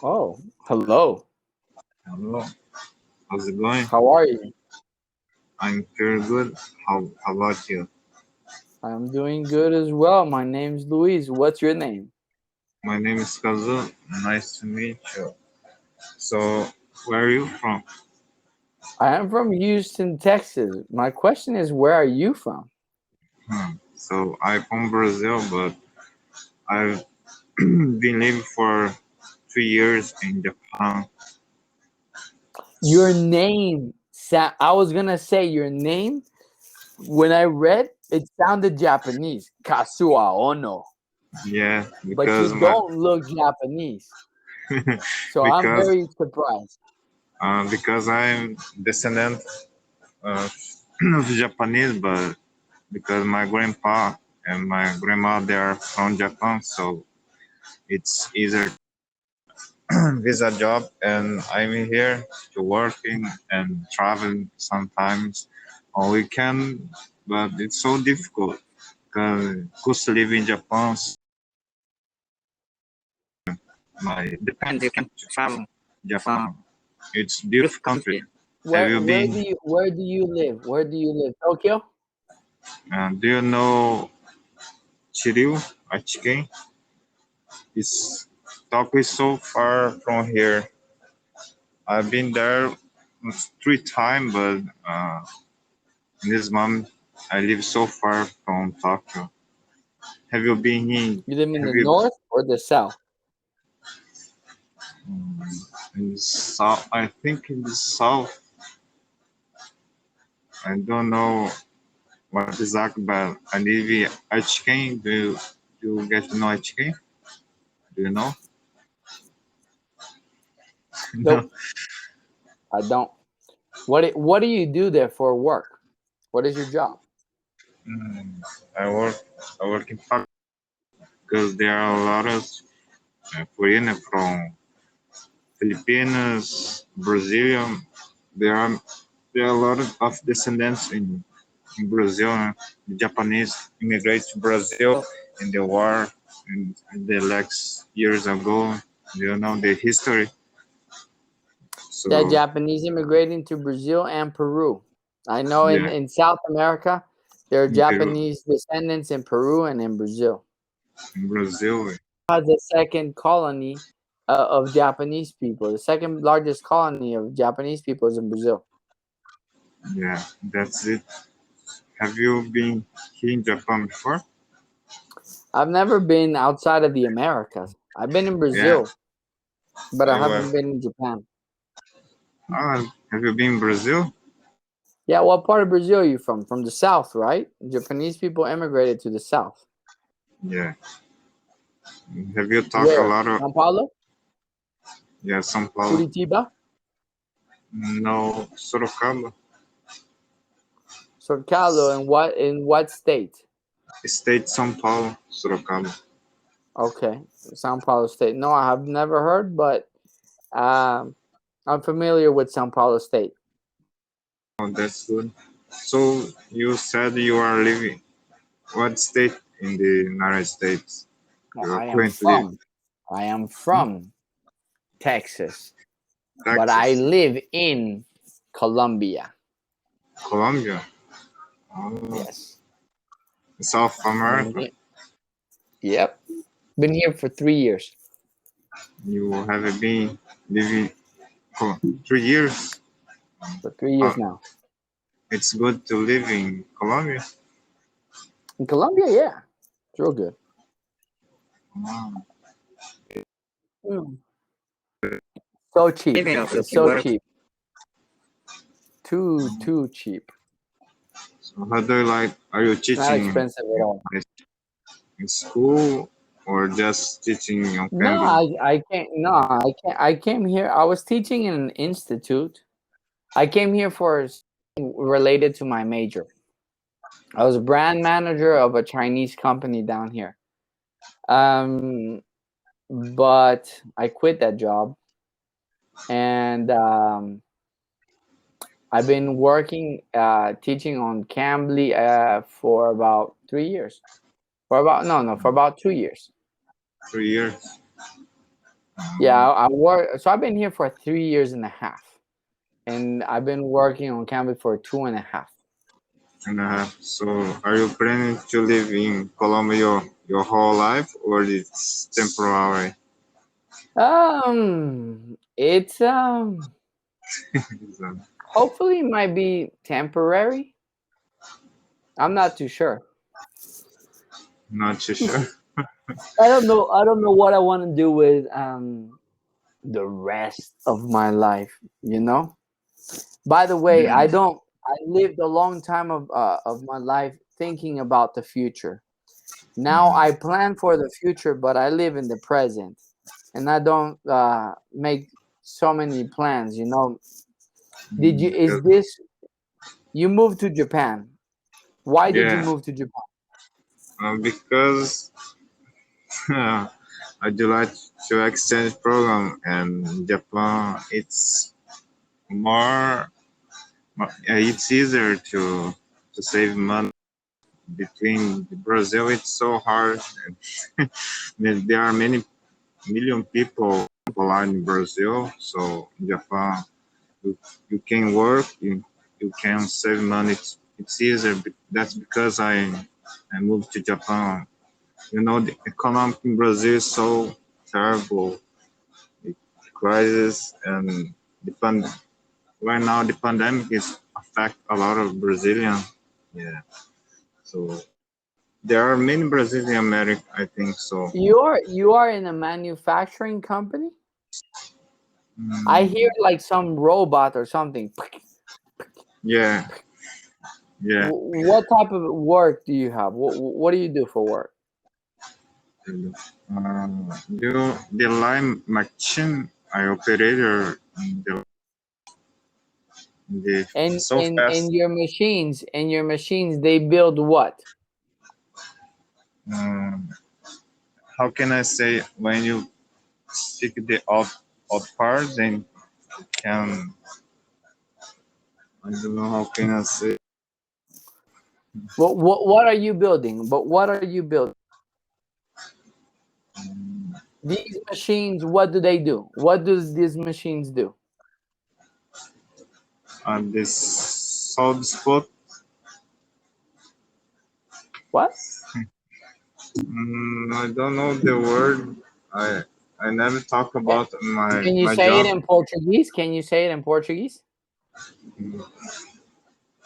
Oh, hello. Hello, how's it going? How are you? I'm very good. How about you? I'm doing good as well. My name's Luis. What's your name? My name is Kazu. Nice to meet you. So, where are you from? I am from Houston, Texas. My question is, where are you from? So, I'm from Brazil, but I've been living for 3 years in Japan. Your name. I was gonna say your name. When I read, it sounded Japanese. Kasua Ono. Yeah, But you because my don't look Japanese. So I'm because very surprised. because I'm descendant of, of Japanese, but because my grandpa and my grandma they are from Japan, so it's easier visa job, and I'm here to working and traveling sometimes on weekend, but it's so difficult because to live in Japan, my depends you can travel Japan. It's beautiful country. Have you been? Where do you live? Where do you live? Tokyo? Do you know Chiryu, Aichiken? It's Tokyo is so far from here. I've been there 3 times, but this month I live so far from Tokyo. Have you been in? You live in Have the you north or the south? um, in the south? I think in the south. I don't know what exactly, but I live in Aichiken. Do you get to know Aichiken? Do you know? No. Nope, I don't. What do you do there for work? What is your job? Mm, I work. I work in park because there are a lot of foreigners from Philippines, Brazilian. There are there are a lot of descendants in Brazil. The Japanese immigrated to Brazil in the war in the last years ago. You know the history. Yeah, So Japanese immigrating to Brazil and Peru. I know yeah, in South America, there are in Peru, Japanese descendants in Peru and in Brazil. in Brazil, Has the second colony of Japanese people. The second largest colony of Japanese people is in Brazil. yeah, that's it. Have you been here in Japan before? I've never been outside of the Americas. I've been in Yeah, Brazil, but I I was. haven't been in Japan. Have you been in Brazil? Yeah, what part of Brazil are you from? From the south, right? Japanese people immigrated to the south. Yeah. Have you talked a Where? lot of São Paulo? yeah, São Paulo? Curitiba? No, Sorocaba Sorocaba? In what state? State, São Paulo, Sorocaba. Okay, São Paulo State. No, I have never heard, but um, I'm familiar with São Paulo State. Oh, that's good. So you said you are living what state in the United States? No, You are I am currently from. I am hmm? from Texas, but I Texas, live in Colombia. Colombia, oh, Yes. South Been America. here. Yep. Been here for 3 years. You have been living for 3 years. For three Uh, years now. it's good to live in Colombia. In Colombia, yeah. It's real good. Wow. Mm. So cheap. Maybe also It's you so work. cheap. Too cheap. So how do you like? Are you It's not teaching expensive at all. in school or just teaching on No, Cambly? I can't. No, I came here. I was teaching in an institute. I came here for related to my major. I was a brand manager of a Chinese company down here. Um, but I quit that job, and I've been working teaching on Cambly for about 3 years. For about no no for about 2 years. 3 years. Yeah, I work. So I've been here for 3 years and a half, and I've been working on Cambly for two and a half. And a half. So, are you planning to live in Colombia your whole life, or it's temporary? It's So, hopefully it might be temporary. I'm not too sure. not too sure. I don't know. I don't know what I want to do with the rest of my life. You know. By the way, I Yeah. don't. I lived a long time of my life thinking about the future. Now I plan for the future, but I live in the present, and I don't make so many plans. You know. Did you? Is Because, this? You moved to Japan. Why did you yeah, move to Japan? because I do like to exchange program, and Japan more, it's easier to save money. Between Brazil, it's so hard. And there are many million people are in Brazil, so in Japan you can work, you can save money. It's easier. That's because I moved to Japan. You know, the economic in Brazil is so terrible. The crisis and the right now the pandemic is affect a lot of Brazilian. Yeah. So there are many Brazilian American, I think so. You are in a manufacturing company. I hear Mm, like some robot or something. yeah, yeah. What type of work do you have? What do you do for work? The line machine I operator the And so and fast. and your machines they build what? Um, how can I say when you stick the out part, then can I don't know how can I say. What are you building? But what are you building? These machines, what do they do? What does these machines do? This soft spot. What? I don't know the word. I never talk Eh, about my Can you my say it job. in Portuguese? Can you say it in Portuguese?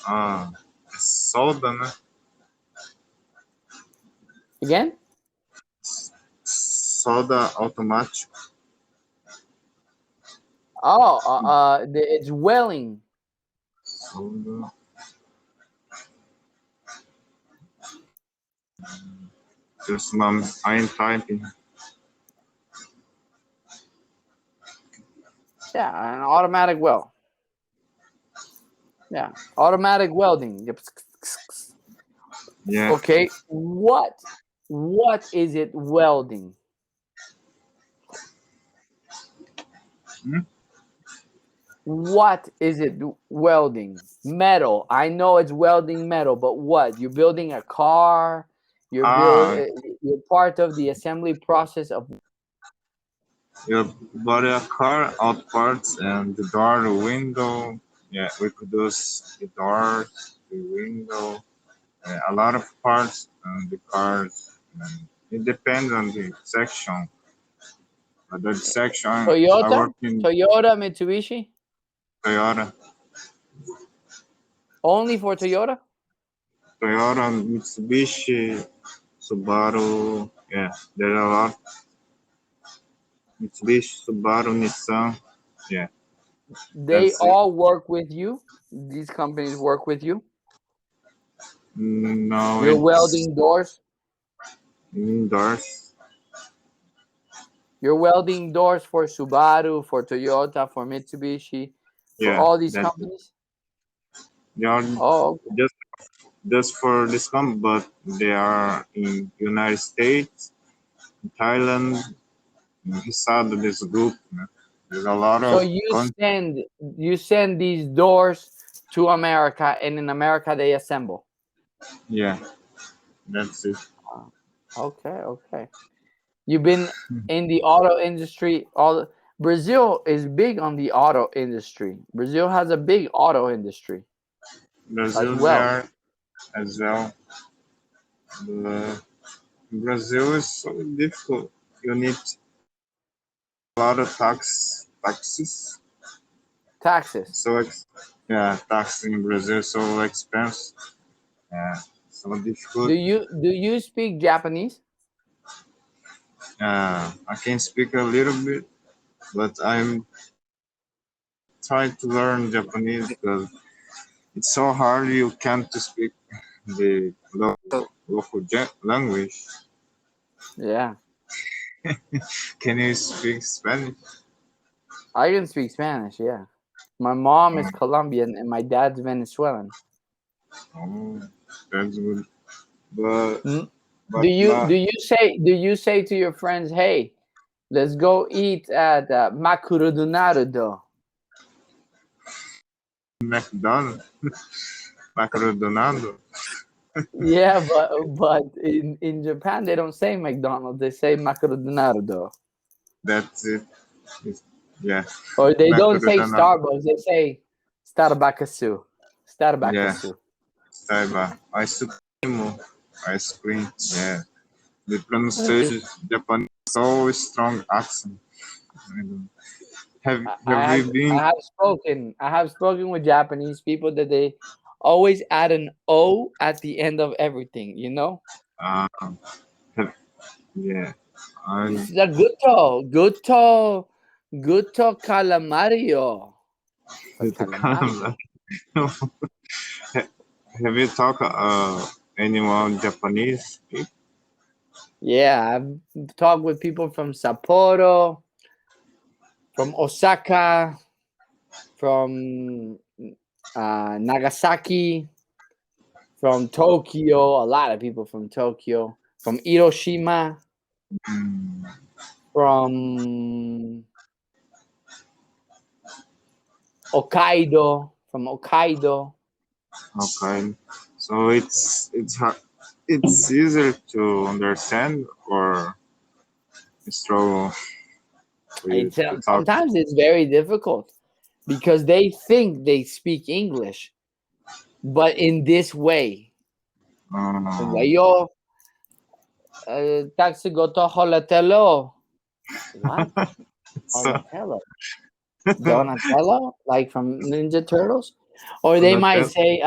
Ah, solda, né? Again? Solda automático. Oh, it's welling. Solda. Just I'm typing. Yeah, an automatic weld. Yeah, automatic welding. Yep. Yeah. Okay, what is it welding? Hmm? What is it welding? Metal. I know it's welding metal, but what? You're building a car. Ah, You're part of the assembly process of. you bought a car, out parts, and the door, the window. Yeah, we produce the doors, the window, a lot of parts and the cars. And it depends on the section. But the section I Toyota, work in Toyota, Mitsubishi, Toyota, only for Toyota. Toyota, Mitsubishi, Subaru. Yeah, there are a lot. Mitsubishi, Subaru, Nissan. Yeah, They that's it. all work with you. These companies work with you. No, You're it's welding doors. indoors. You're welding doors for Subaru, for Toyota, for Mitsubishi, for Yeah, all these that's it. companies. They are Oh, okay. just just for this company, but they are in United States, Thailand, inside of this group. There's a lot So of you send these doors to America, and in America they assemble. yeah, that's it. Ah, okay, okay. You've been in the auto industry. All Brazil is big on the auto industry. Brazil has a big auto industry as Brazil well. there as well. Uh, Brazil is so difficult. You need a lot of taxes. Taxes. So yeah, tax in Brazil so expensive. Yeah, so difficult. Do you speak Japanese? I can speak a little bit, but I'm trying to learn Japanese because it's so hard. You can't to speak the local language. Yeah, Can you speak Spanish? I can speak Spanish. Yeah, my mom Oh, is Colombian and my dad's Venezuelan. oh, that's good. But Mm. but Do not you say to your friends, "Hey, let's go eat at Makurudunarudo"? McDonald's, McDonald's. Yeah, but in Japan they don't say McDonald's. They say Makurudunarudo. That's it. It's, yeah, Or they don't say McDonald's. Starbucks. They say Starbucks. Yeah, Starbucks. Saiba. Ice cream. Yeah, the pronunciation Japanese so strong accent. I don't- have you been? I have spoken with Japanese people that they always add an O at the end of everything, you know? Uh, have, yeah, I It's the guto calamario. For the calamari. kind have you talked anyone Japanese? Yeah, I've talked with people from Sapporo, from Osaka, from Nagasaki, from Tokyo, a lot of people from Tokyo, from Hiroshima, Mm, from Hokkaido. okay, so it's hard. It's easier to understand or struggle for you It's to talk. sometimes it's very difficult because they think they speak English, but in this way. Like, Um, yo, taxi go to Holatelo. What? so, Donatello? Donatello? Like from Ninja Turtles? Or they not might that, say,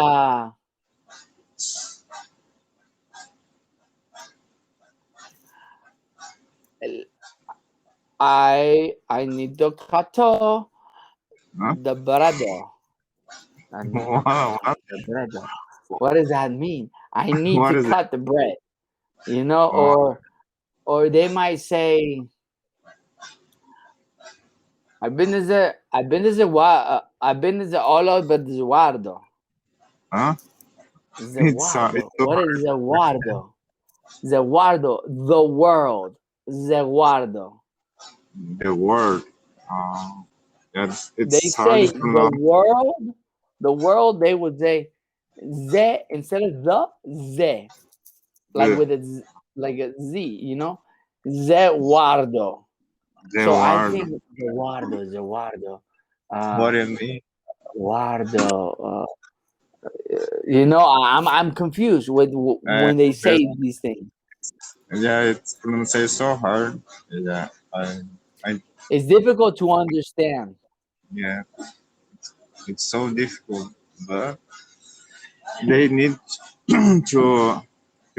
I need to cut huh? the bread. I need to cut What? the bread. What does that mean? I need What to is it? cut the bread, you know, Oh, or they might say, I've been as a all but Zuardo. huh? It's Zewardo. so What is hard. Zewardo? Zewardo, the world. Zewardo. The word. That's They it's hard say to pronounce. the world, they would say ze instead of the ze, like The with like a z, you know? Zewardo. the So I word. think Zewardo. What Uh, do you mean? Wardo. I'm confused with Uh, when they there's, say these things. yeah, it's pronounced so hard. Yeah, I, It's difficult to understand. yeah, it's so difficult. But they need to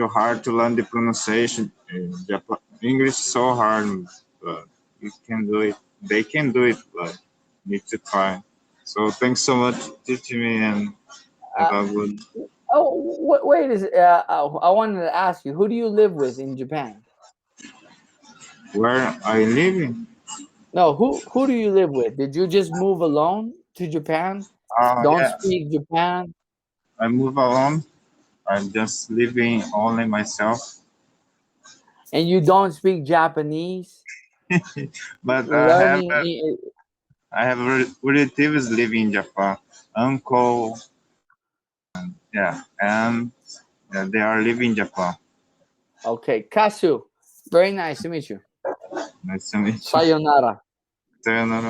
hard to learn the pronunciation. In Japan, English is so hard, but you can do it. They can do it, but need to try. So thanks so much teaching me and have Uh, a good. wait, I wanted to ask you, who do you live with in Japan? Where I living? No, who do you live with? Did you just move alone to Japan? Don't Yeah, speak Japan, I move alone. I'm just living only myself. and you don't speak Japanese? But Learning, I have relatives living in Japan. Uncle, yeah, and they are living in Japan. okay, Kasu. Very nice to meet you. Nice to meet you. Sayonara. Sayonara.